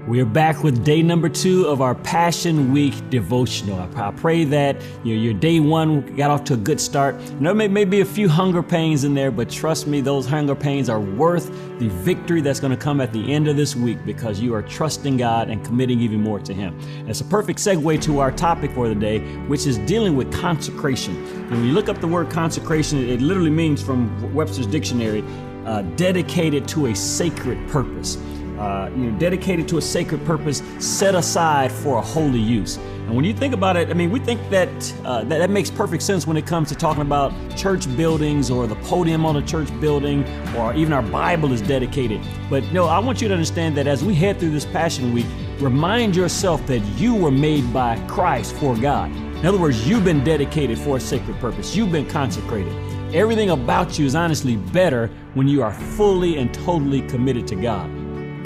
We are back with day number 2 of our Passion Week devotional. I pray that your day 1 got off to a good start. There may be a few hunger pains in there, but trust me, those hunger pains are worth the victory that's going to come at the end of this week because you are trusting God and committing even more to Him. And it's a perfect segue to our topic for the day, which is dealing with consecration. And when you look up the word consecration, it literally means, from Webster's dictionary, dedicated to a sacred purpose. Dedicated to a sacred purpose, set aside for a holy use. And when you think about it, we think that that makes perfect sense when it comes to talking about church buildings or the podium on a church building, or even our Bible is dedicated. But no, I want you to understand that as we head through this Passion Week, remind yourself that you were made by Christ for God. In other words, you've been dedicated for a sacred purpose. You've been consecrated. Everything about you is honestly better when you are fully and totally committed to God.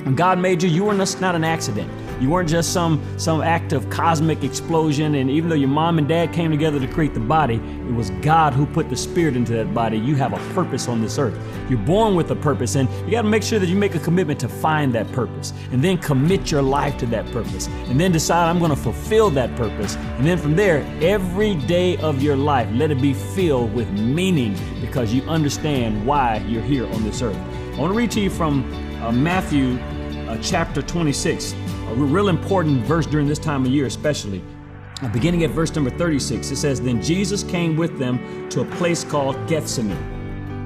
When God made you were not an accident. You weren't just some act of cosmic explosion, and even though your mom and dad came together to create the body, it was God who put the spirit into that body. You have a purpose on this earth. You're born with a purpose, and you got to make sure that you make a commitment to find that purpose, and then commit your life to that purpose, and then decide, I'm going to fulfill that purpose. And then from there, every day of your life, let it be filled with meaning because you understand why you're here on this earth. I want to read to you from Matthew chapter 26, a real important verse during this time of year especially. Beginning at verse number 36, it says, "Then Jesus came with them to a place called Gethsemane,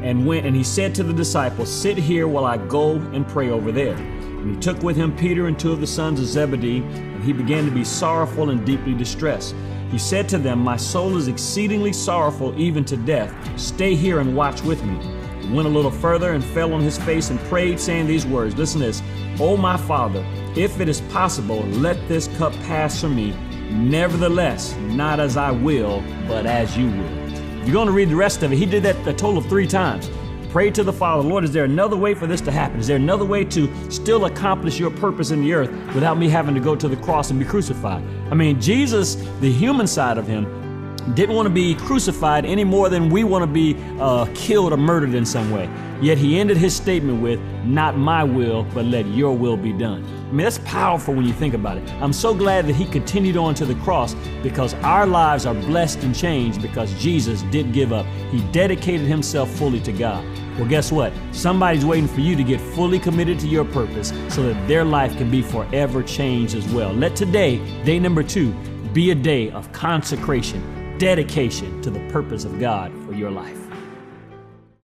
and he said to the disciples, 'Sit here while I go and pray over there.' And he took with him Peter and 2 of the sons of Zebedee, and he began to be sorrowful and deeply distressed. He said to them, 'My soul is exceedingly sorrowful, even to death. Stay here and watch with me.' He went a little further and fell on his face and prayed, saying these words," listen to this, "O my Father, if it is possible, let this cup pass from me. Nevertheless, not as I will, but as you will." If you're going to read the rest of it, he did that a total of 3 times. Prayed to the Father, "Lord, is there another way for this to happen? Is there another way to still accomplish your purpose in the earth without me having to go to the cross and be crucified?" Jesus, the human side of him, didn't want to be crucified any more than we want to be killed or murdered in some way. Yet he ended his statement with, "Not my will, but let your will be done." That's powerful when you think about it. I'm so glad that he continued on to the cross because our lives are blessed and changed because Jesus didn't give up. He dedicated himself fully to God. Well, guess what? Somebody's waiting for you to get fully committed to your purpose so that their life can be forever changed as well. Let today, day number 2, be a day of consecration, dedication to the purpose of God for your life.